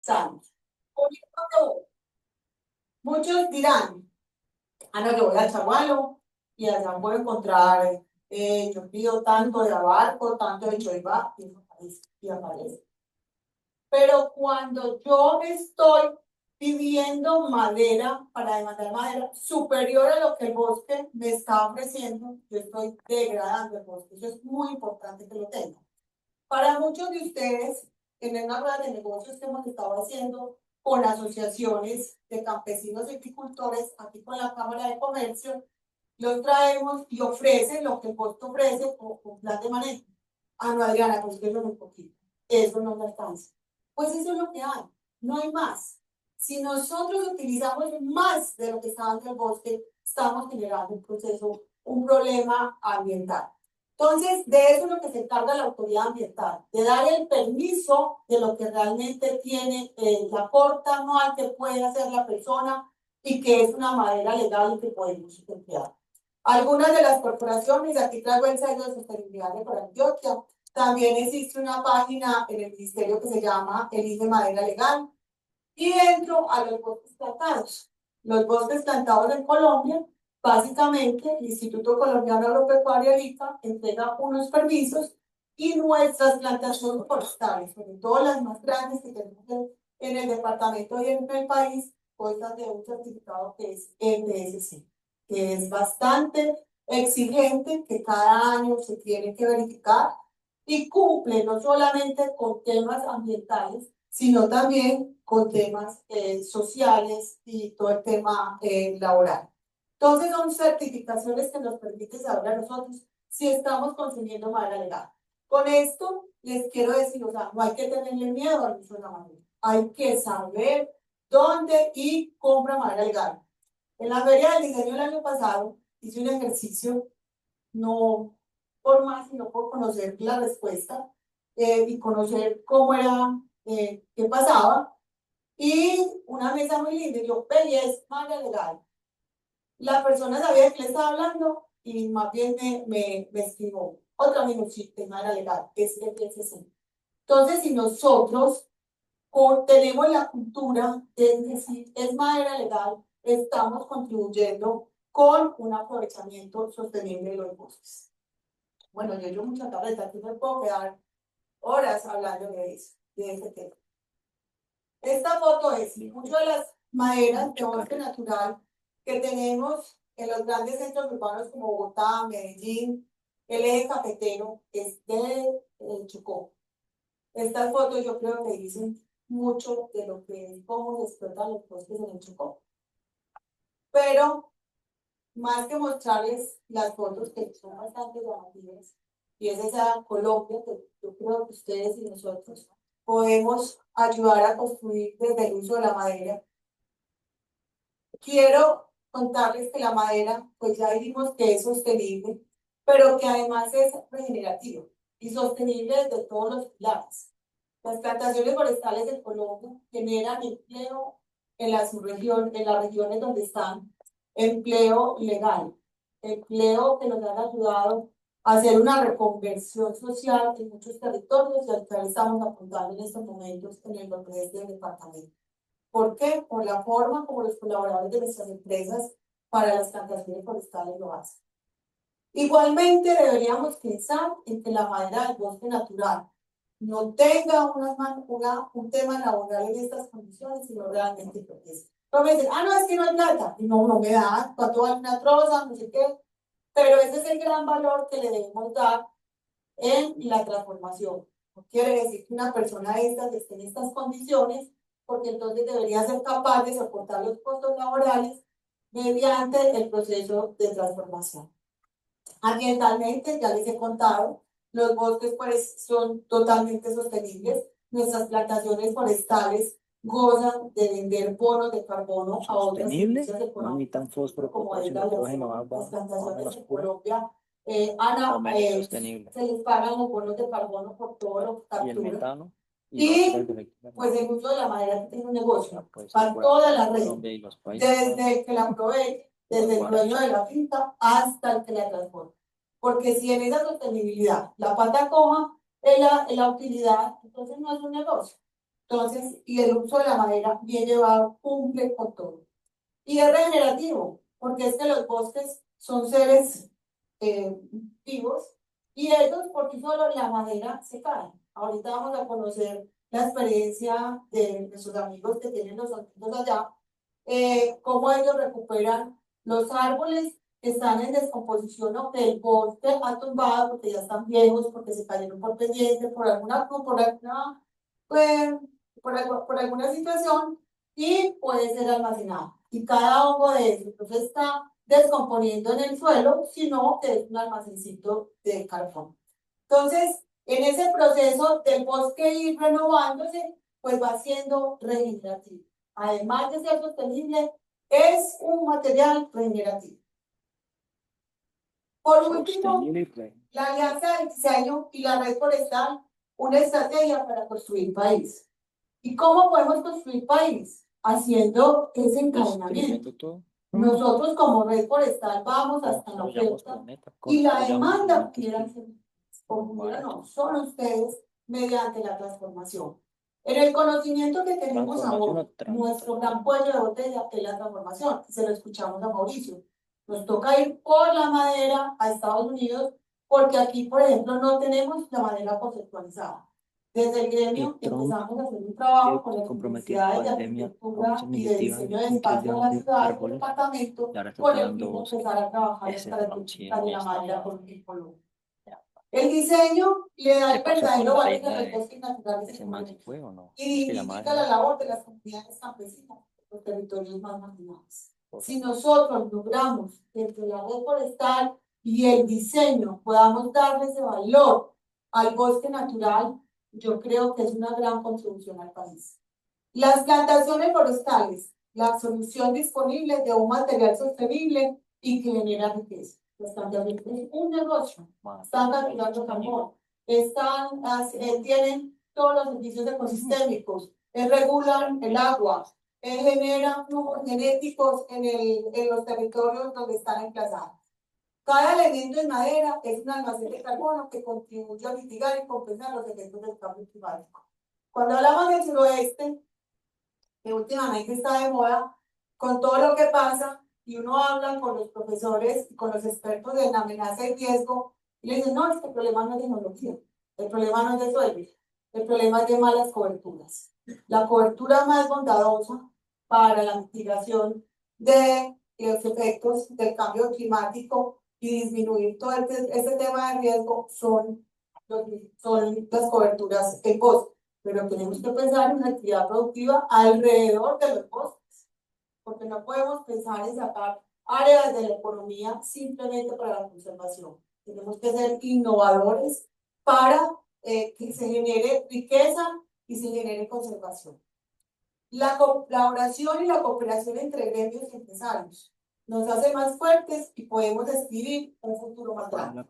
sanos. Por ejemplo, muchos dirán, ah, no, yo voy al Chagualo y allá puedo encontrar, yo pido tanto de abarco, tanto de choiva, y aparece. Pero cuando yo estoy pidiendo madera para demandar madera superior a lo que el bosque me está ofreciendo, yo estoy degradando el bosque. Eso es muy importante que lo tengan. Para muchos de ustedes, en una rueda de negocios que hemos estado haciendo con asociaciones de campesinos y agricultores, aquí con la Cámara de Comercio, los traemos y ofrecen lo que el bosque ofrece con plan de manejo. Ah, no, Adriana, pues que eso es muy poquito. Eso no me alcanza. Pues eso es lo que hay, no hay más. Si nosotros utilizamos más de lo que está dando el bosque, estamos generando un proceso, un problema ambiental. Entonces, de eso es lo que se encarga la autoridad ambiental, de dar el permiso de lo que realmente tiene la corta anual que puede hacer la persona y que es una madera legal y que podemos emplear. Algunas de las corporaciones, aquí traigo el sello de sostenibilidad de Corantioquia, también existe una página en el ministerio que se llama Elige Madera Legal. Y entro a los bosques plantados. Los bosques plantados en Colombia, básicamente, el Instituto Colombiano Agropecuario ICA entrega unos permisos y nuestras plantaciones forestales, sobre todo las más grandes que tenemos en el departamento y en el país, cuentan de un certificado que es NSC, que es bastante exigente, que cada año se tiene que verificar y cumple no solamente con temas ambientales, sino también con temas sociales y todo el tema laboral. Entonces son certificaciones que nos permiten saber a nosotros si estamos consumiendo madera legal. Con esto les quiero decir, o sea, no hay que tenerle miedo al uso de la madera. Hay que saber dónde y compra madera legal. En la feria del diseño el año pasado hice un ejercicio, no por más, sino por conocer la respuesta y conocer cómo era, qué pasaba. Y una mesa muy linda, y yo peleé, es madera legal. La persona sabía de qué le estaba hablando y más bien me escribió otra minusita, madera legal, es el FCC. Entonces, si nosotros tenemos la cultura de decir es madera legal, estamos contribuyendo con un aprovechamiento sostenible de los bosques. Bueno, yo mucha carreta, aquí me puedo quedar horas hablando de eso, de ese tema. Esta foto es muchas de las maderas de bosque natural que tenemos en los grandes centros urbanos como Bogotá, Medellín, el eje cafetero es de Chocó. Estas fotos yo creo que dicen mucho de lo que es cómo se explotan los bosques en el Chocó. Pero más que mostrarles las fotos que son bastante llamativas, y es esa Colombia que yo creo que ustedes y nosotros podemos ayudar a construir desde el uso de la madera. Quiero contarles que la madera, pues ya dijimos que es sostenible, pero que además es regenerativa y sostenible desde todos los pilares. Las plantaciones forestales en Colombia generan empleo en las regiones donde están, empleo legal, empleo que nos han ayudado a hacer una reconversión social en muchos territorios y al cual estamos apuntando en estos momentos en el nordeste del departamento. ¿Por qué? Por la forma como los colaboradores de nuestras empresas para las plantaciones forestales lo hacen. Igualmente deberíamos pensar en que la madera del bosque natural no tenga un tema laboral en estas condiciones, sino realmente protege. Pero me dicen, ah, no, es que no hay plata. Y no, no me da, cuánto vale una troza, no sé qué. Pero ese es el gran valor que le debemos dar en la transformación. No quiere decir que una persona de estas esté en estas condiciones, porque entonces debería ser capaz de soportar los costos laborales mediante el proceso de transformación. Ambientalmente, ya les he contado, los bosques pues, son totalmente sostenibles. Nuestras plantaciones forestales gozan de vender bonos de carbono a otras industrias económicas, como es las plantaciones en Colombia. Ana, se les pagan los bonos de carbono por todo lo que capturan. Y pues el uso de la madera tiene un negocio para toda la red, desde que la provee, desde el dueño de la finca hasta el que la transporta. Porque si en esa sostenibilidad la pata coja en la utilidad, entonces no es un negocio. Entonces, y el uso de la madera bien llevado cumple con todo. Y es regenerativo, porque es que los bosques son seres vivos y ellos por sí solo la madera se cae. Ahorita vamos a conocer la experiencia de nuestros amigos que tienen los amigos allá, cómo ellos recuperan los árboles que están en descomposición o que el bosque ha tumbado porque ya están viejos, porque se cayeron por pendiente, pues, por alguna situación y puede ser almacenado. Y cada hongo de eso no se está descomponiendo en el suelo, sino que es un almacencito de carbón. Entonces, en ese proceso del bosque ir renovándose, pues va siendo regenerativo. Además de ser sostenible, es un material regenerativo. Por último, la Alianza del Diseño y la Red Forestal, una estrategia para construir país. ¿Y cómo podemos construir país? Haciendo ese encadenamiento. Nosotros como Red Forestal vamos hasta la oferta y la demanda no, son ustedes mediante la transformación. En el conocimiento que tenemos ahora, nuestro gran cuello de botella es la transformación. Se lo escuchamos a Mauricio. Nos toca ir por la madera a Estados Unidos porque aquí, por ejemplo, no tenemos la madera conceptualizada. Desde el gremio empezamos a hacer un trabajo con las universidades de arquitectura y de diseño de espacio de la ciudad, del departamento, con el fin de empezar a trabajar en la madera por Colombia. El diseño le da el verdadero valor a los bosques naturales y dignifica la labor de las comunidades campesinas, los territorios más marginados. Si nosotros logramos que entre la red forestal y el diseño podamos darle ese valor al bosque natural, yo creo que es una gran contribución al país. Las plantaciones forestales, la solución disponible de un material sostenible y que genera riqueza. Las plantaciones es un negocio, están capturando carbón, tienen todos los servicios ecosistémicos, regulan el agua, generan flujos genéticos en los territorios donde están emplazados. Cada elemento en madera es un almacén de carbono que contribuye a mitigar y compensar los efectos del cambio climático. Cuando hablamos del suroeste, que últimamente está de moda, con todo lo que pasa, y uno habla con los profesores y con los expertos de la amenaza y riesgo, y le dicen, no, es que el problema no es de tecnología, el problema no es de suelo, el problema es de malas coberturas. La cobertura más bondadosa para la mitigación de los efectos del cambio climático y disminuir todo este tema de riesgo son las coberturas en bosque. Pero tenemos que pensar en una actividad productiva alrededor de los bosques, porque no podemos pensar en sacar áreas de la economía simplemente para la conservación. Tenemos que ser innovadores para que se genere riqueza y se genere conservación. La colaboración y la cooperación entre gremios y empresarios nos hace más fuertes y podemos escribir un futuro más grande.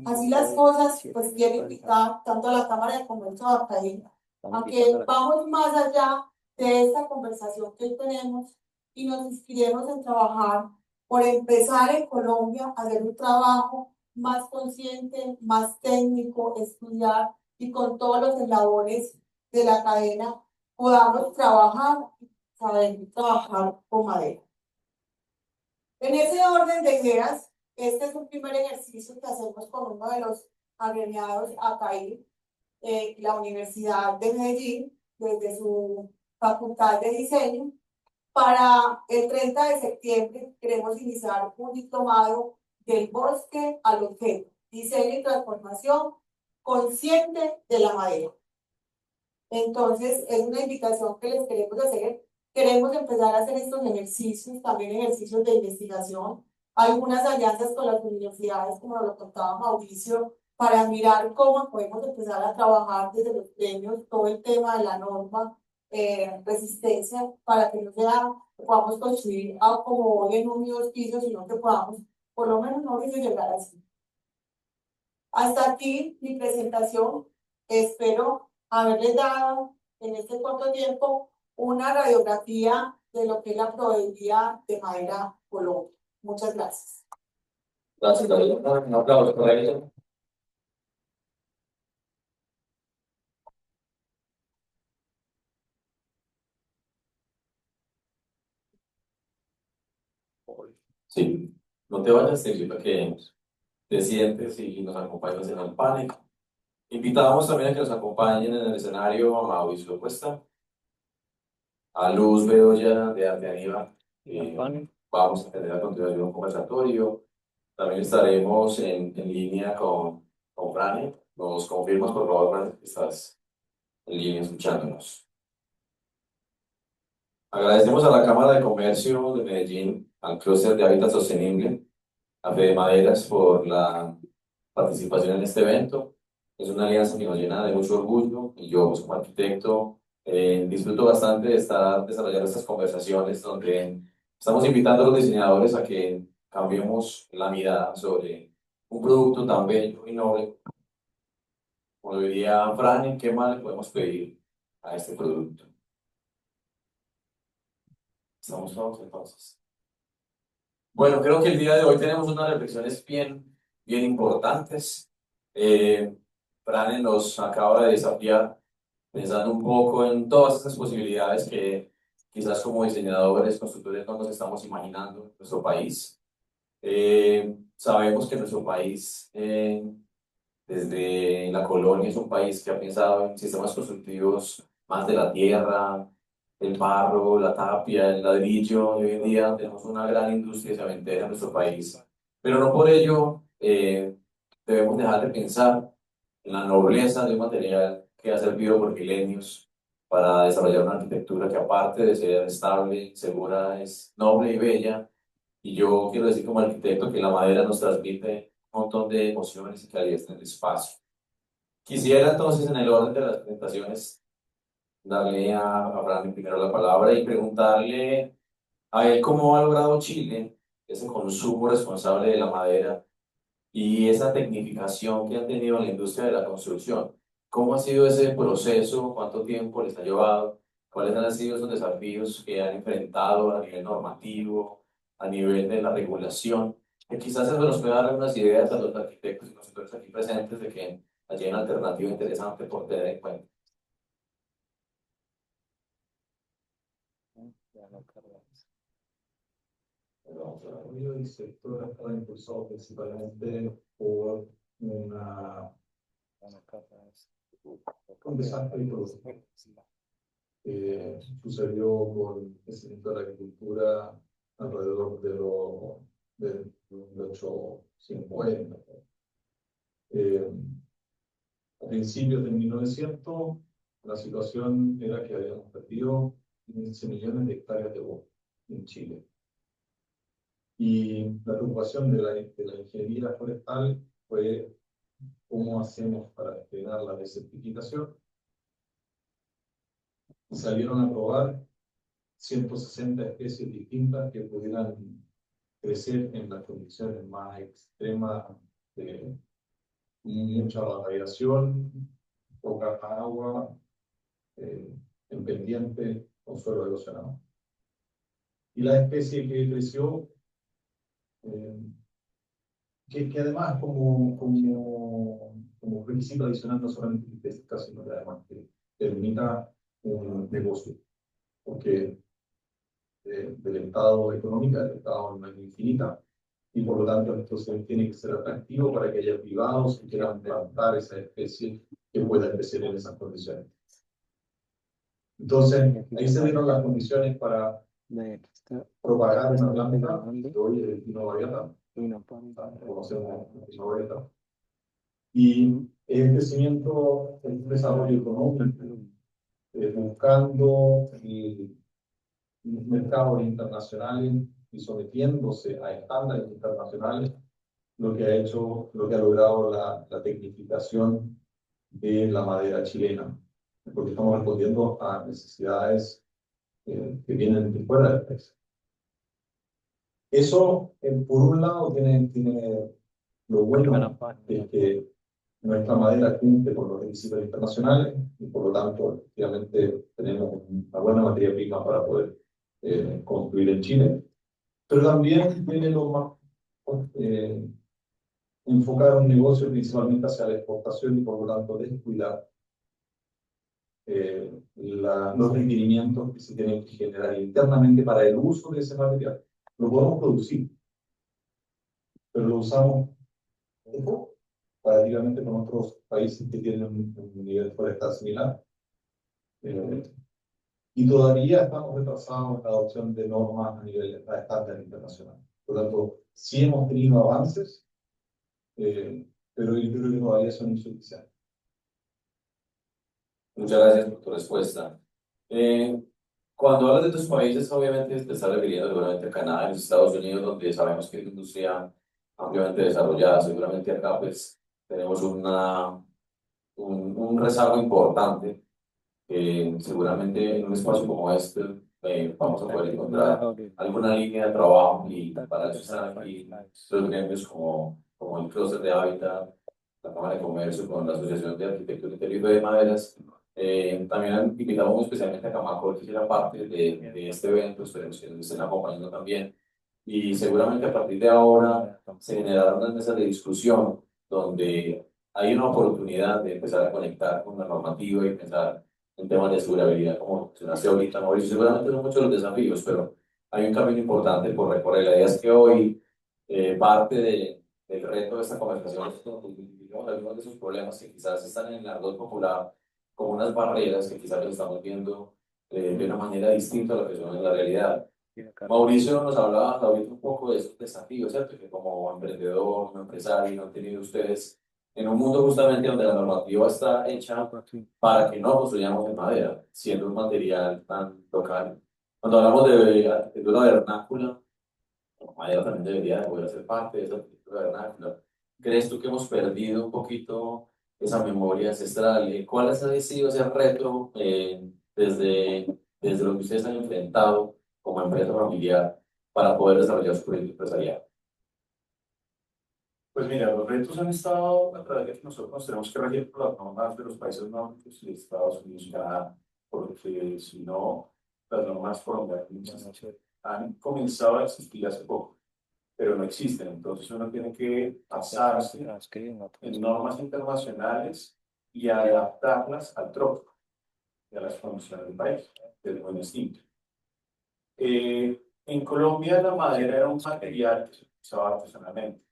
Así las cosas, pues quiero invitar tanto a la Cámara de Comercio de Academia, aunque vamos más allá de esta conversación que tenemos y nos inspiremos en trabajar por empezar en Colombia a hacer un trabajo más consciente, más técnico, estudiar y con todos los eslabones de la cadena podamos saber trabajar con madera. En ese orden de ideas, este es un primer ejercicio que hacemos con uno de los agremiados ACAIR, la Universidad de Medellín, desde su Facultad de Diseño. Para el 30 de septiembre queremos iniciar un diplomado del bosque al objeto, diseño y transformación consciente de la madera. Entonces, es una invitación que les queremos hacer. Queremos empezar a hacer estos ejercicios, también ejercicios de investigación, algunas alianzas con las universidades, como lo contaba Mauricio, para mirar cómo podemos empezar a trabajar desde los premios, todo el tema de la norma, resistencia, para que no sea, podamos construir como hoy en un dos pisos, sino que podamos, por lo menos, no llegar así. Hasta aquí mi presentación. Espero haberles dado en este corto tiempo una radiografía de lo que es la probabilidad de madera Colombia. Muchas gracias. Gracias, un aplauso por ello. Sí, no te vayas, te invito a que te sientes y nos acompañes en el panel. Invitamos también a que nos acompañen en el escenario a Mauricio Cuesta, a Luz Bedoya de Arte Aníbal. Vamos a tener a continuación un conversatorio. También estaremos en línea con Franny. Nos confirmas, por favor, Franny, que estás en línea escuchándonos. Agradecemos a la Cámara de Comercio de Medellín, al Clúster de Hábitat Sostenible, a Fede Maderas por la participación en este evento. Es una alianza que nos llena de mucho orgullo y yo, pues, como arquitecto, disfruto bastante de estar desarrollando estas conversaciones donde estamos invitando a los diseñadores a que cambiemos la mirada sobre un producto tan bello y noble. Como diría Fran, ¿qué más le podemos pedir a este producto? Estamos todos entonces. Bueno, creo que el día de hoy tenemos unas reflexiones bien importantes. Fran nos acaba de desafiar pensando un poco en todas estas posibilidades que quizás como diseñadores, constructores no nos estamos imaginando en nuestro país. Sabemos que nuestro país, desde la colonia, es un país que ha pensado en sistemas constructivos más de la tierra, el barro, la tapia, el ladrillo, y hoy en día tenemos una gran industria cementera en nuestro país. Pero no por ello debemos dejar de pensar en la nobleza de un material que ha servido por milenios para desarrollar una arquitectura que, aparte de ser estable, segura, es noble y bella. Y yo quiero decir como arquitecto que la madera nos transmite un montón de emociones y calidez en el espacio. Quisiera entonces, en el orden de las presentaciones, darle a Fran primero la palabra y preguntarle a él cómo ha logrado Chile ese consumo responsable de la madera y esa tecnificación que han tenido en la industria de la construcción. ¿Cómo ha sido ese proceso? ¿Cuánto tiempo les ha llevado? ¿Cuáles han sido esos desafíos que han enfrentado a nivel normativo, a nivel de la regulación? Que quizás eso nos pueda dar unas ideas a los arquitectos y constructores aquí presentes de que allí hay una alternativa interesante por tener en cuenta. El sector está impulsado principalmente por un desastre ecológico que sucedió con el sector de la agricultura alrededor de los 850. A principios de 1900, la situación era que habíamos perdido 15 millones de hectáreas de bosque en Chile. Y la preocupación de la ingeniería forestal fue cómo hacemos para frenar la desertificación. Y salieron a probar 160 especies distintas que pudieran crecer en las condiciones más extremas de mucha radiación, poca agua, en pendiente con suelo erosionado. Y la especie que creció, que además como requisito adicional no solamente estética, sino que además que termina un negocio, porque del estado económico, del estado no es infinita, y por lo tanto entonces tiene que ser atractivo para que haya privados que quieran plantar esa especie que pueda crecer en esas condiciones. Entonces, ahí se dieron las condiciones para propagar una planta que hoy es el pino baviata, conocemos el pino baviata, y el crecimiento, el desarrollo económico, buscando mercados internacionales y sometiéndose a estándares internacionales, lo que ha logrado la tecnificación de la madera chilena, porque estamos respondiendo a necesidades que vienen de fuera del país. Eso, por un lado, tiene lo bueno, es que nuestra madera cumple con los requisitos internacionales y por lo tanto, efectivamente, tenemos una buena materia prima para poder construir en Chile. Pero también tiene lo más enfocar un negocio principalmente hacia la exportación y por lo tanto descuidar los requerimientos que se tienen que generar internamente para el uso de ese material. lo podemos producir, pero lo usamos poco, prácticamente con otros países que tienen un nivel forestal similar. Y todavía estamos retrasados en la adopción de normas a nivel estándar internacional. Por lo tanto, sí hemos tenido avances, pero yo creo que todavía son insuficientes. Muchas gracias por tu respuesta. Cuando hablas de tus países, obviamente te estás refiriendo seguramente a Canadá y los Estados Unidos, donde sabemos que es una industria ampliamente desarrollada. Seguramente acá pues tenemos un rezago importante. Seguramente en un espacio como este vamos a poder encontrar alguna línea de trabajo y para eso están aquí los gremios como el Clúster de Hábitat, la Cámara de Comercio con la Asociación de Arquitectura Interior y de Maderas. También invitamos muy especialmente a Camacol, que será parte de este evento, esperemos que nos estén acompañando también. Y seguramente a partir de ahora se generarán unas mesas de discusión donde hay una oportunidad de empezar a conectar con la normativa y pensar en temas de durabilidad, como mencionaste ahorita, Mauricio. Seguramente son muchos los desafíos, pero hay un camino importante por recorrer. La idea es que hoy parte del reto de esta conversación es que identifiquemos algunos de esos problemas que quizás están en el argot popular como unas barreras que quizás los estamos viendo de una manera distinta a lo que son en la realidad. Mauricio nos hablaba ahorita un poco de esos desafíos, ¿cierto? Que como emprendedor, como empresario, han tenido ustedes en un mundo justamente donde la normativa está hecha para que no construyamos en madera, siendo un material tan local. Cuando hablamos de arquitectura vernácula, la madera también debería de poder ser parte de esa arquitectura vernácula. ¿Crees tú que hemos perdido un poquito esa memoria ancestral? ¿Cuál ha sido ese reto desde lo que ustedes han enfrentado como empresa familiar para poder desarrollar su proyecto empresarial? Pues mira, los retos han estado a través de que nosotros tenemos que regir por las normas de los países nórdicos y de Estados Unidos y Canadá, porque si no, las normas colombianas han comenzado a existir hace poco, pero no existen. Entonces uno tiene que basarse en normas internacionales y adaptarlas al trópico y a las condiciones del país, que es muy distinto. En Colombia la madera era un material que se usaba artesanalmente.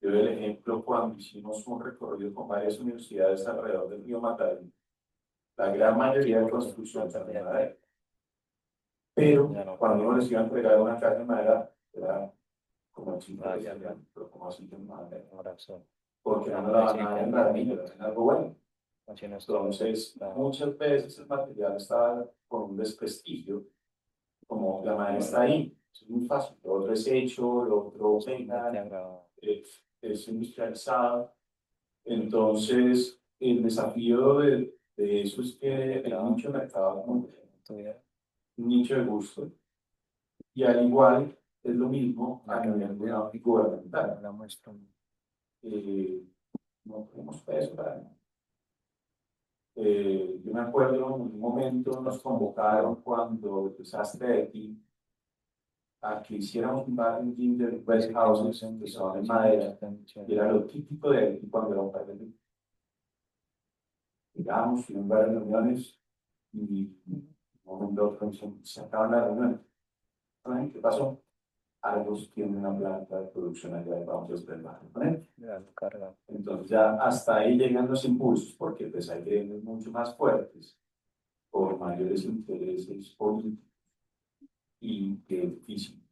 Yo doy el ejemplo cuando hicimos un recorrido con varias universidades alrededor del río Magdalena. La gran mayoría de construcciones eran de madera. Pero cuando uno les iba a entregar una casa de madera, era como el simple pero como así de madera. Porque no me la van a dar en ladrillo, era en algo bueno. Entonces, muchas veces el material estaba con un desprestigio, como la madera está ahí, es muy fácil. Lo otro es hecho, lo otro es industrializado. Entonces, el desafío de eso es que hay mucho mercado, un nicho de gusto, y al igual es lo mismo a nivel gubernamental. No tenemos peso para nada. Yo me acuerdo en un momento nos convocaron cuando el desastre de Haití a que hiciéramos un bar en Ginger West Houses que son en madera, y era lo típico de Haití cuando era un par de llegamos, y un bar de reuniones y un momento otro se acaban las reuniones. ¿Qué pasó? Argos tiene una planta de producción allá y vamos a esperar con él. Entonces ya hasta ahí llegan los impulsos, porque pues hay gremios mucho más fuertes, por mayores intereses políticos y que es difícil.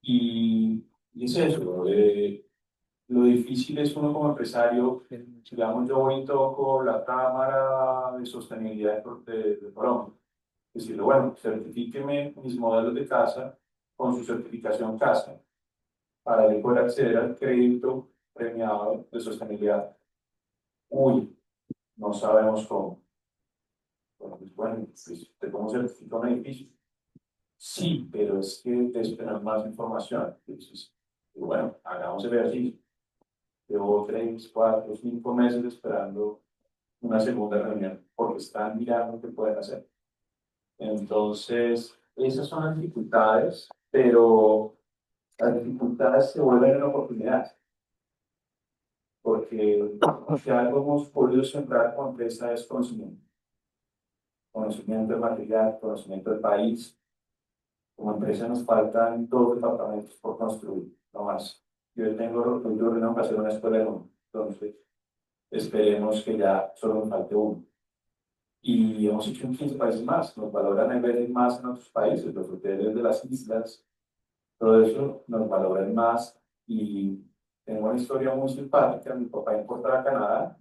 Y es eso, lo difícil es uno como empresario, digamos, yo voy y toco la Cámara de Sostenibilidad de Colombia. Decirle, bueno, certifíqueme mis modelos de casa con su certificación casa para yo poder acceder al crédito premiado de sostenibilidad. Uy, no sabemos cómo. Bueno, pues, ¿cómo certifica un edificio? Sí, pero es que te esperan más información. Entonces, bueno, hagamos el ejercicio. Llevo 3, 4, 5 meses esperando una segunda reunión porque están mirando qué pueden hacer. Entonces, esas son las dificultades, pero las dificultades se vuelven una oportunidad. Porque si algo hemos podido sembrar con empresa es conocimiento. Conocimiento del material, conocimiento del país. Como empresa nos faltan 2 departamentos por construir, no más. Yo tengo reunión para hacer una escuela de uno, entonces esperemos que ya solo nos falte uno. Y hemos hecho en 15 países más, nos valoran a veces más en otros países, los hoteles de las islas, todo eso nos valoran más. Y tengo una historia muy simpática. Mi papá importaba a Canadá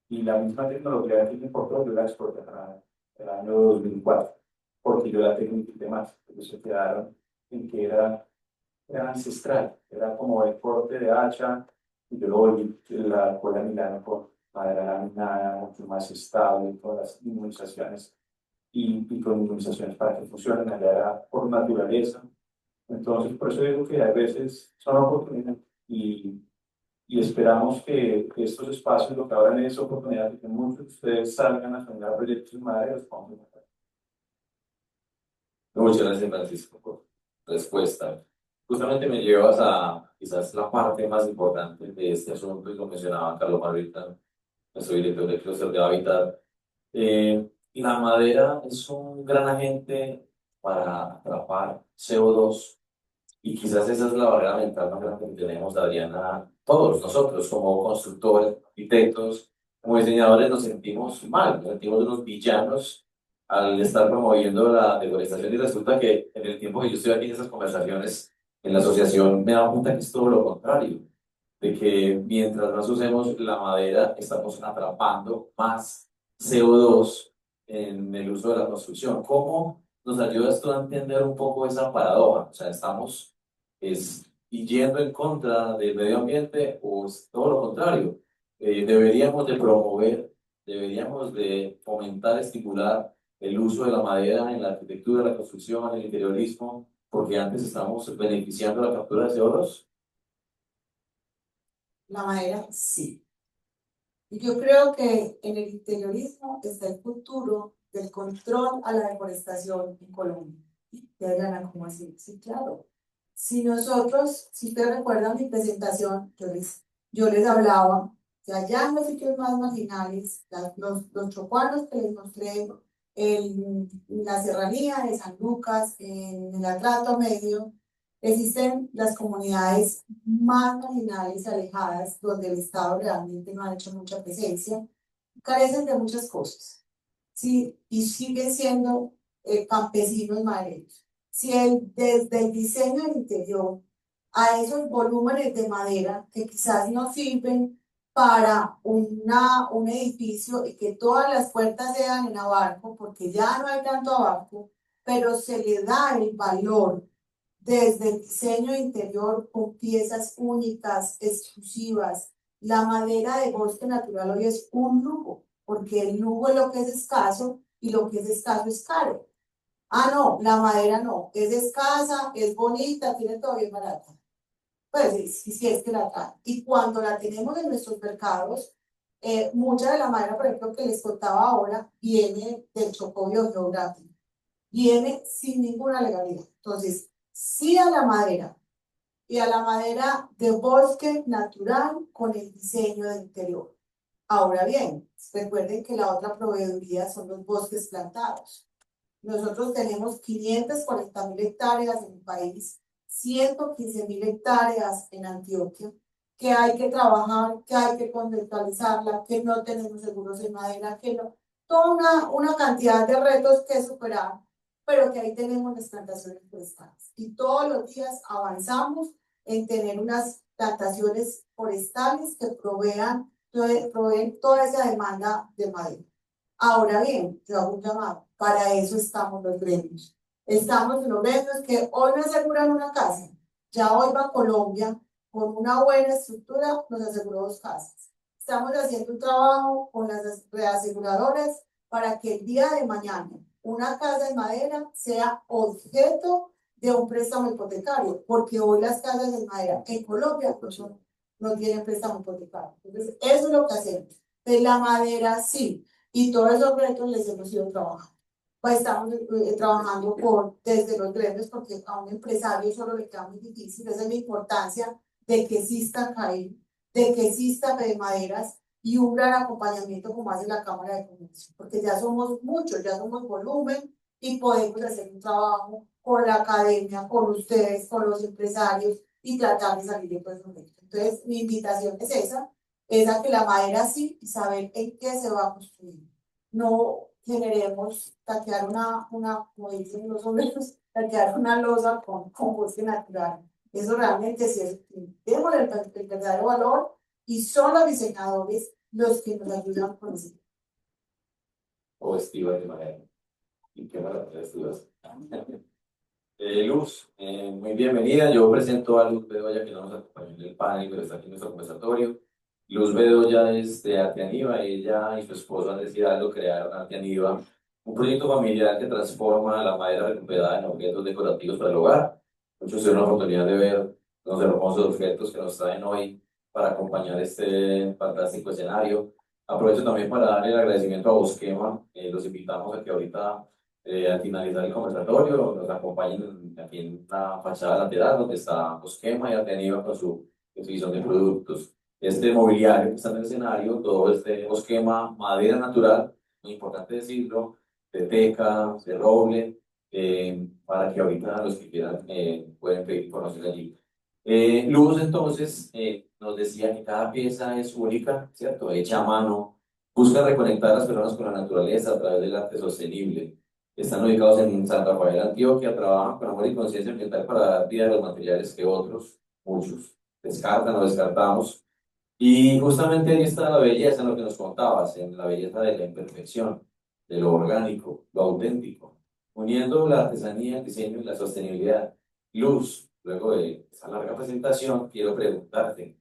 y la misma tecnología que me importó, yo la exporté a Canadá en el año 2004, porque yo la tecnifiqué más. Ellos se quedaron en que era ancestral, era como el corte de hacha, y yo lo volví la cola Milano con madera laminada, mucho más estable, todas las inmunizaciones y con inmunizaciones para que funcionen, allá era por naturaleza. Entonces, por eso digo que a veces son oportunidades y esperamos que estos espacios lo que abran es oportunidad de que muchos de ustedes salgan a soñar proyectos de madera y los podamos encontrar. Muchas gracias, Francisco, por la respuesta. Justamente me llevas a quizás la parte más importante de este asunto, y lo mencionaba Carlos Marvita, nuestro director del clúster de Hábitat. La madera es un gran agente para atrapar CO2, y quizás esa es la barrera mental más grande que tenemos, Adriana, todos nosotros como constructores, arquitectos, como diseñadores nos sentimos mal, nos sentimos unos villanos al estar promoviendo la deforestación, y resulta que en el tiempo que yo estoy aquí en esas conversaciones en la asociación me he dado cuenta que es todo lo contrario, de que mientras más usemos la madera estamos atrapando más CO2 en el uso de la construcción. ¿Cómo nos ayuda esto a entender un poco esa paradoja? O sea, estamos y yendo en contra del medio ambiente, o es todo lo contrario. Deberíamos de promover, deberíamos de fomentar, estimular el uso de la madera en la arquitectura, la construcción, el interiorismo, porque antes estamos beneficiando la captura de CO2. La madera, sí. Y yo creo que en el interiorismo está el futuro del control a la deforestación en Colombia. Y Adriana, ¿cómo así? Sí, claro. Si nosotros, si ustedes recuerdan mi presentación, yo les hablaba que allá en los sitios más marginales, los chocuanos que les mostré, en la serranía de San Lucas, en el Atrato Medio, existen las comunidades más marginales, alejadas, donde el Estado realmente no ha hecho mucha presencia, carecen de muchas cosas, ¿sí? Y siguen siendo campesinos madereros. Si desde el diseño del interior a esos volúmenes de madera que quizás no sirven para un edificio y que todas las puertas sean en abarco, porque ya no hay tanto abarco, pero se le da el valor desde el diseño interior con piezas únicas, exclusivas. La madera de bosque natural hoy es un lujo, porque el lujo es lo que es escaso y lo que es escaso es caro. Ah, no, la madera no, es escasa, es bonita, tiene todo bien barata. Pues sí, sí es que la traen. Y cuando la tenemos en nuestros mercados, mucha de la madera, por ejemplo, que les contaba ahora, viene del Chocó biogeográfico, viene sin ninguna legalidad. Entonces, sí a la madera y a la madera de bosque natural con el diseño del interior. Ahora bien, recuerden que la otra proveeduría son los bosques plantados. Nosotros tenemos 540.000 hectáreas en el país, 115.000 hectáreas en Antioquia, que hay que trabajar, que hay que conceptualizarla, que no tenemos seguros en madera, que no, toda una cantidad de retos que superar, pero que ahí tenemos las plantaciones forestales. Y todos los días avanzamos en tener unas plantaciones forestales que proveen toda esa demanda de madera. Ahora bien, yo hago un llamado, para eso estamos los gremios. Estamos en los gremios que hoy me aseguran una casa, ya hoy va Colombia con una buena estructura, nos aseguró 2 casas. Estamos haciendo un trabajo con las reaseguradoras para que el día de mañana una casa de madera sea objeto de un préstamo hipotecario, porque hoy las casas de madera en Colombia no tienen préstamo hipotecario. Entonces, eso es lo que hacemos. De la madera, sí, y todos esos retos les hemos ido trabajando. Pues estamos trabajando desde los gremios, porque a un empresario solo le queda muy difícil. Esa es la importancia de que exista CAI, de que exista de maderas y un gran acompañamiento como hace la Cámara de Comercio, porque ya somos muchos, ya somos volumen y podemos hacer un trabajo con la academia, con ustedes, con los empresarios y tratar de salir de todo eso. Entonces, mi invitación es a que la madera sí y saber en qué se va a construir. No generemos taquear como dicen los obreros, taquear una losa con combustible natural. Eso realmente sí es, démosle el verdadero valor y son los diseñadores los que nos ayudan con eso. O Estivas de manera. ¿Y qué maravilla Estivas? Luz, muy bienvenida. Yo presento a Luz Bedoya, que no nos acompañó en el panel, pero está aquí en nuestro conversatorio. Luz Bedoya es de Arte Aniva. Ella y su esposo Andrés Hidalgo crearon Arte Aniva, un proyecto familiar que transforma la madera recuperada en objetos decorativos para el hogar. Muchos tuvieron la oportunidad de ver los hermosos objetos que nos traen hoy para acompañar este fantástico escenario. Aprovecho también para dar el agradecimiento a Bosquema. Los invitamos a que ahorita al finalizar el conversatorio, nos acompañen aquí en la fachada lateral donde está Bosquema y Ateniva con su exhibición de productos. Este mobiliario que está en el escenario, todo este Bosquema, madera natural, muy importante decirlo, de teca, de roble, para que ahorita los que quieran pueden pedir información allí. Luz entonces nos decía que cada pieza es única, ¿cierto? Hecha a mano, busca reconectar a las personas con la naturaleza a través del arte sostenible. Están ubicados en San Rafael, Antioquia, trabajan con amor y conciencia ambiental para dar vida a los materiales que otros, muchos, descartan o descartamos. Y justamente ahí está la belleza en lo que nos contabas, en la belleza de la imperfección, de lo orgánico, lo auténtico, uniendo la artesanía, el diseño y la sostenibilidad. Luz, luego de esa larga presentación, quiero preguntarte,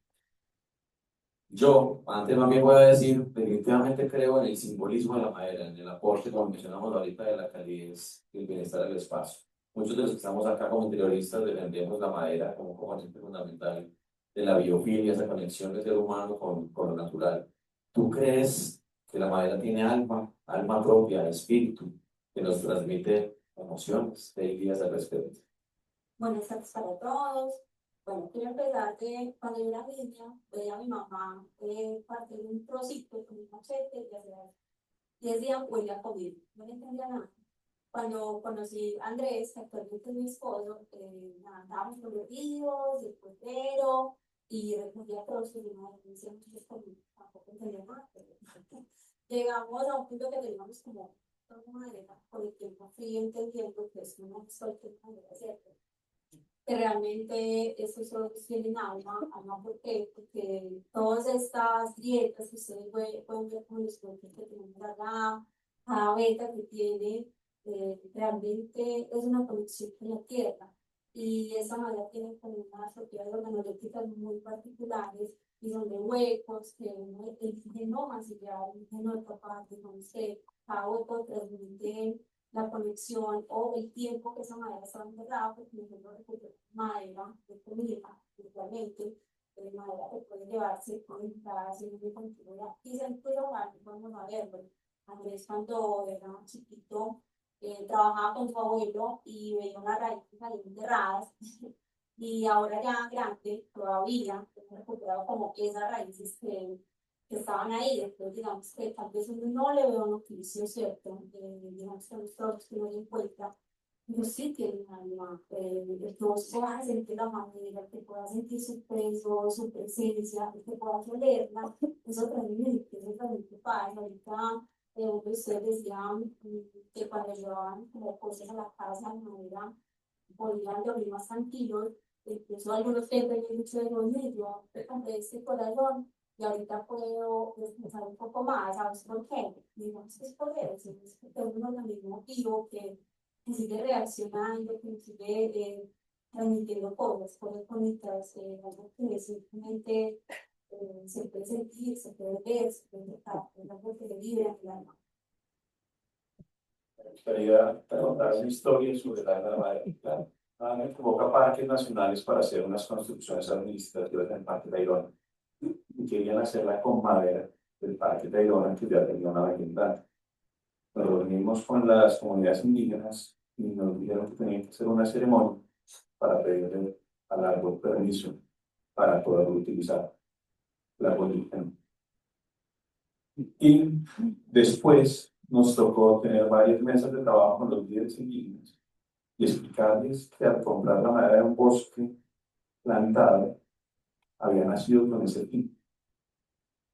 yo, antes más bien voy a decir, definitivamente creo en el simbolismo de la madera, en el aporte, como mencionamos ahorita, de la calidez y el bienestar del espacio. Muchos de los que estamos acá como interioristas defendemos la madera como componente fundamental de la biofilia, esa conexión del ser humano con lo natural. ¿Tú crees que la madera tiene alma, alma propia, espíritu, que nos transmite emociones? ¿Qué dirías al respecto? Buenas tardes para todos. Bueno, quiero empezar que cuando yo era niña, veía a mi mamá partir un trocito con un machete y hacía 10 días huele a comida. No le entendía nada. Cuando conocí a Andrés, que actualmente es mi esposo, andábamos con los ríos, el potero, y recogía trozos y no me decía muchas cosas, tampoco entendía nada. Pero llegamos a un punto que teníamos como toda madera, con el tiempo fui entendiendo que es una historia de madera, ¿cierto? Que realmente estos solo tienen alma, ¿por qué? Porque todas estas grietas que ustedes pueden ver con los bloques que tenemos acá, cada veta que tiene, realmente es una conexión con la tierra. Y esa madera tiene como unas propiedades organolépticas muy particulares y son de huecos que el genoma se lleva el genoma de otra parte, entonces cada hueco transmite la conexión o el tiempo que esa madera está enterrada, porque nosotros recuperamos madera de comida, virtualmente, madera que puede llevarse con entradas en una continuidad. Y se puede hablar, vamos a verlo. Andrés, cuando era chiquito, trabajaba con su abuelo y veía unas raíces ahí enterradas. Y ahora ya grande, todavía, hemos recuperado como esas raíces que estaban ahí, después digamos que tal vez uno no le veo un oficio, ¿cierto? Digamos que nosotros que no le encuentra, pero sí tienen alma, el que vos puedas sentir la manera, el que puedas sentir su peso, su presencia, el que puedas olerla, eso también te pasa, ahorita ustedes decían que cuando llevaban como cosas a la casa de manera, podían dormir más tranquilos, incluso algunos que han dicho de dormir, yo te compré este corazón, y ahorita puedo descansar un poco más, ¿sabes por qué? Digamos que es por eso, es porque es un organismo vivo que sigue reaccionando, que sigue transmitiendo cosas bonitas, algo que simplemente se puede sentir, se puede ver, se puede tocar, es algo que le libera el alma. Me gustaría contar una historia sobre la madera. Claro. Me convoca parques nacionales para hacer unas construcciones administrativas en el Parque Tayrona. Y querían hacerla con madera del Parque Tayrona, que ya tenía una vecindad. Nos reunimos con las comunidades indígenas y nos dijeron que tenían que hacer una ceremonia para pedirle al árbol permiso para poder utilizar la política. Y después nos tocó tener varias mesas de trabajo con los líderes indígenas y explicarles que al comprar la madera de un bosque plantado había nacido con ese fin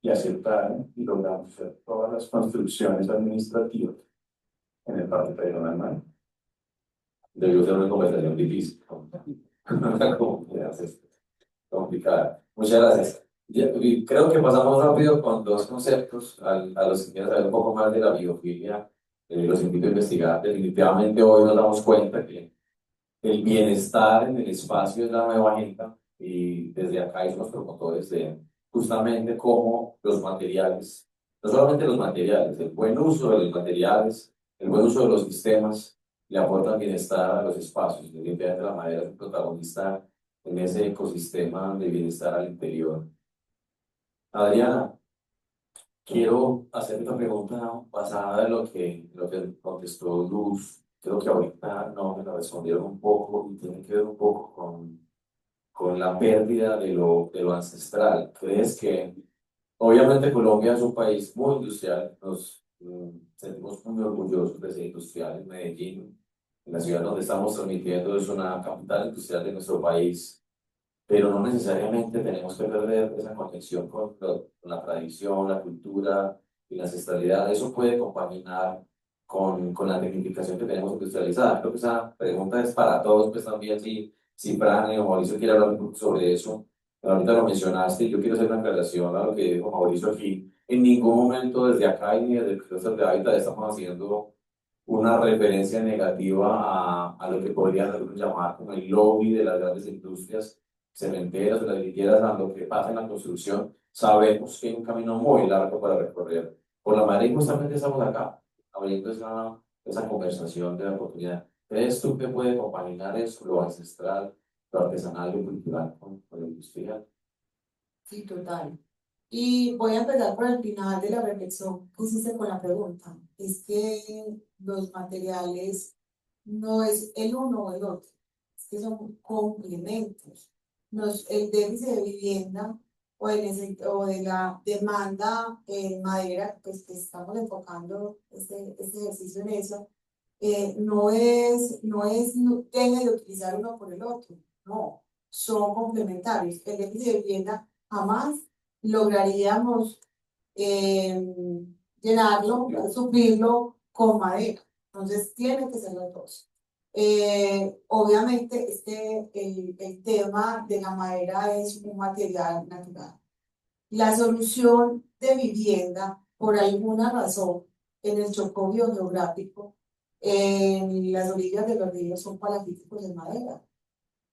y aceptaron y logramos hacer todas las construcciones administrativas en el Parque Tayrona del Mar. Debió ser una conversación difícil, una comunidad complicada. Muchas gracias. Y creo que pasamos rápido con dos conceptos. A los que quieran saber un poco más de la biofilia, los invito a investigar. Definitivamente hoy nos damos cuenta que el bienestar en el espacio es la nueva agenda y desde acá somos promotores de justamente cómo los materiales, no solamente los materiales, el buen uso de los materiales, el buen uso de los sistemas le aportan bienestar a los espacios. Definitivamente la madera es un protagonista en ese ecosistema de bienestar al interior. Adriana, quiero hacer una pregunta basada en lo que contestó Luz. Creo que ahorita no me la respondieron un poco y tiene que ver un poco con la pérdida de lo ancestral. ¿Crees que, obviamente Colombia es un país muy industrial, nos sentimos muy orgullosos de ser industriales? Medellín, en la ciudad donde estamos transmitiendo, es una capital industrial de nuestro país, pero no necesariamente tenemos que perder esa conexión con la tradición, la cultura y la ancestralidad. Eso puede compaginar con la tecnificación que tenemos industrializada. Creo que esa pregunta es para todos, pues también si Fran o Mauricio quiere hablar un poco sobre eso. Pero ahorita lo mencionaste y yo quiero hacer una aclaración a lo que dijo Mauricio aquí. En ningún momento desde acá y ni desde el Cluster de Hábitat estamos haciendo una referencia negativa a lo que podrían llamar como el lobby de las grandes industrias cementeras, de las literas, a lo que pasa en la construcción. Sabemos que hay un camino muy largo para recorrer. Por la madre, justamente estamos acá, abriendo esa conversación de la oportunidad. ¿Crees tú que puede compaginar eso, lo ancestral, lo artesanal, lo cultural, con lo industrial? Sí, total. Y voy a empezar por el final de la reflexión que hiciste con la pregunta. Es que los materiales no es el uno o el otro, es que son complementos. El déficit de vivienda o de la demanda en madera, pues que estamos enfocando este ejercicio en eso, no deje de utilizar uno por el otro, no, son complementarios. El déficit de vivienda jamás lograríamos eh, llenarlo, suplirlo con madera. Entonces, tiene que ser los dos. Obviamente, el tema de la madera es un material natural. La solución de vivienda, por alguna razón, en el Chocó biogeográfico, en las orillas de los ríos son palafitos de madera.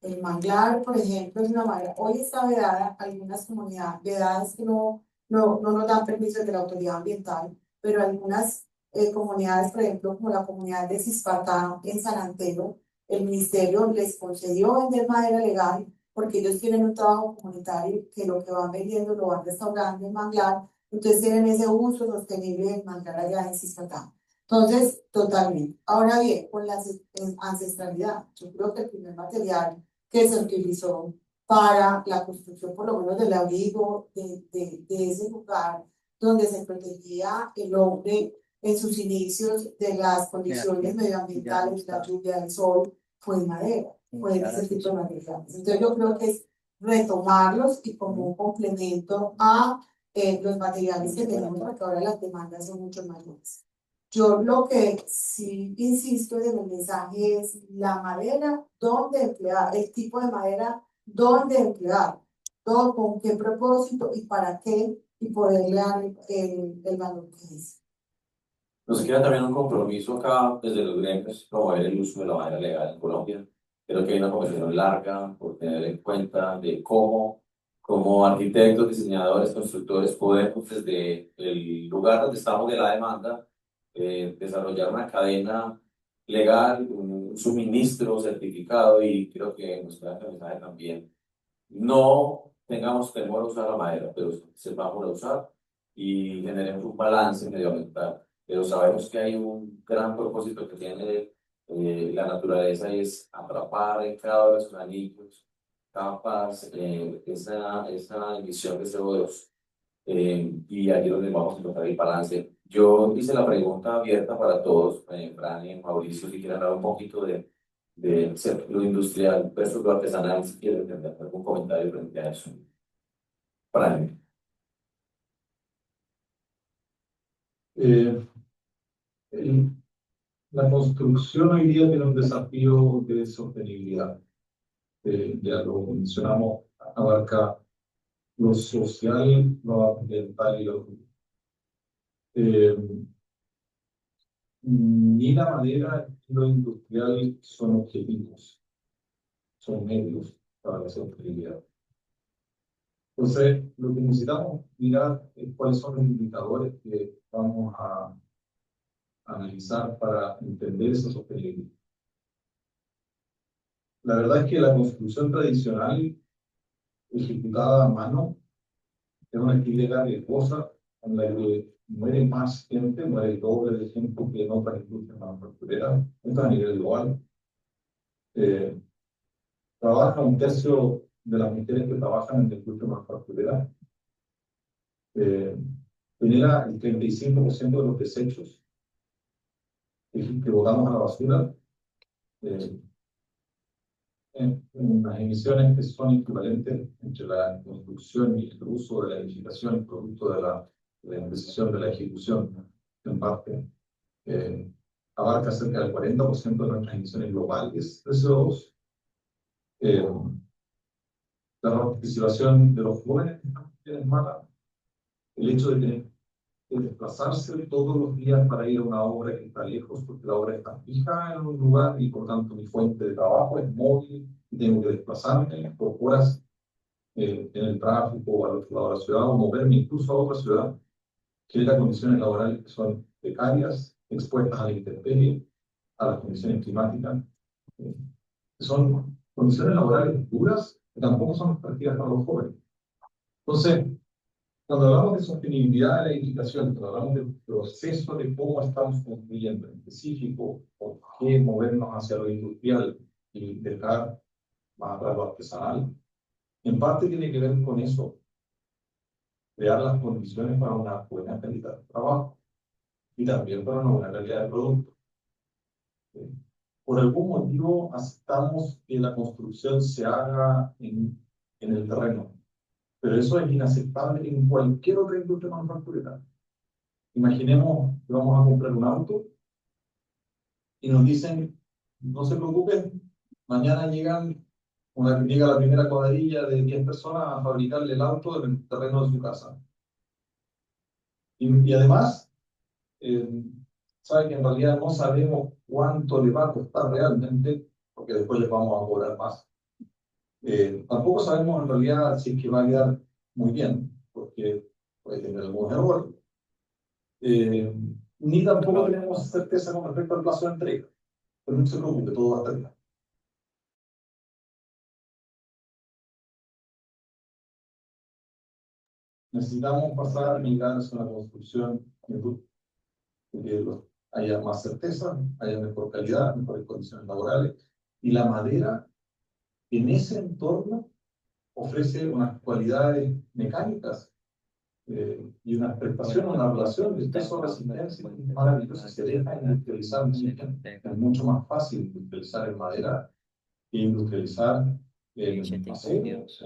El manglar, por ejemplo, es una madera. Hoy está vedada algunas comunidades, vedadas que no nos dan permiso de la autoridad ambiental, pero algunas comunidades, por ejemplo, como la comunidad de Cispatá en San Antero, el ministerio les concedió vender madera legal porque ellos tienen un trabajo comunitario que lo que van vendiendo lo van restaurando en manglar, entonces tienen ese uso sostenible del manglar allá en Cispatá. Entonces, totalmente. Ahora bien, con la ancestralidad, yo creo que el primer material que se utilizó para la construcción, por lo menos del abrigo, de ese lugar donde se protegía el hombre en sus inicios de las condiciones medioambientales, la lluvia, el sol, fue madera, fue ese tipo de materiales. Entonces yo creo que es retomarlos y como un complemento a los materiales que tenemos, porque ahora las demandas son mucho mayores. Yo lo que sí insisto en el mensaje es la madera, dónde emplear, el tipo de madera, dónde emplear, todo, con qué propósito y para qué, y poderle dar el valor que es. Nos queda también un compromiso acá desde los gremios, promover el uso de la madera legal en Colombia. Creo que hay una conversación larga por tener en cuenta de cómo, como arquitectos, diseñadores, constructores, podemos desde el lugar donde estamos de la demanda, desarrollar una cadena legal, un suministro certificado y creo que nos queda el mensaje también. No tengamos temor a usar la madera, pero sepamos usar y generemos un balance medioambiental. Pero sabemos que hay un gran propósito que tiene la naturaleza y es atrapar en cada uno de sus anillos, capas, esa emisión de CO2. Y aquí es donde vamos a encontrar el balance Yo hice la pregunta abierta para todos, Fran y Mauricio, si quieren hablar un poquito de lo industrial versus lo artesanal, si quieren tener algún comentario frente a eso. Fran. Eh, el- la construcción hoy día tiene un desafío de sostenibilidad. Ya lo mencionamos, abarca lo social, lo ambiental y eh, ni la madera ni lo industrial son objetivos, son medios para la sostenibilidad. Entonces, lo que necesitamos mirar es cuáles son los indicadores que vamos a analizar para entender esa sostenibilidad. La verdad es que la construcción tradicional, ejecutada a mano, es una actividad riesgosa en la que muere más gente, muere el doble de gente que en otras industrias manufactureras, esto a nivel global. Eh, Trabaja un tercio de las mujeres que trabajan en la industria manufacturera. Genera el 35% de los desechos que botamos a la basura, en unas emisiones que son equivalentes entre la construcción y el uso de la edificación, producto de la indecisión de la ejecución, en parte. Abarca cerca del 40% de nuestras emisiones globales de CO2. La participación de los jóvenes es mala. El hecho de tener que desplazarse todos los días para ir a una obra que está lejos, porque la obra está fija en un lugar y por tanto mi fuente de trabajo es móvil y tengo que desplazarme por horas en el tráfico o al otro lado de la ciudad o moverme incluso a otra ciudad, genera condiciones laborales que son precarias, expuestas a la intemperie, a las condiciones climáticas, que son condiciones laborales duras que tampoco son atractivas para los jóvenes. Entonces, cuando hablamos de sostenibilidad de la edificación, cuando hablamos del proceso de cómo estamos construyendo en específico, por qué movernos hacia lo industrial y dejar más atrás lo artesanal, en parte tiene que ver con eso, crear las condiciones para una buena calidad de trabajo y también para una buena calidad de producto. Por algún motivo aceptamos que la construcción se haga en el terreno, pero eso es inaceptable en cualquier otra industria manufacturera. Imaginemos que vamos a comprar un auto y nos dicen, no se preocupen, mañana llega la primera cuadrilla de 10 personas a fabricarle el auto en el terreno de su casa. Y además, saben que en realidad no sabemos cuánto le va a costar realmente, porque después les vamos a cobrar más. Tampoco sabemos en realidad si es que va a quedar muy bien, porque puede tener algún error. Ni tampoco tenemos certeza con respecto al plazo de entrega. Pero no se preocupe, todo va a estar bien. Necesitamos pasar a migrar hacia una construcción que haya más certeza, haya mejor calidad, mejores condiciones laborales. Y la madera, en ese entorno, ofrece unas cualidades mecánicas y una prestación, una relación de peso-resistencia maravillosa. Se deja industrializar muy bien. Es mucho más fácil industrializar en madera que industrializar en acero.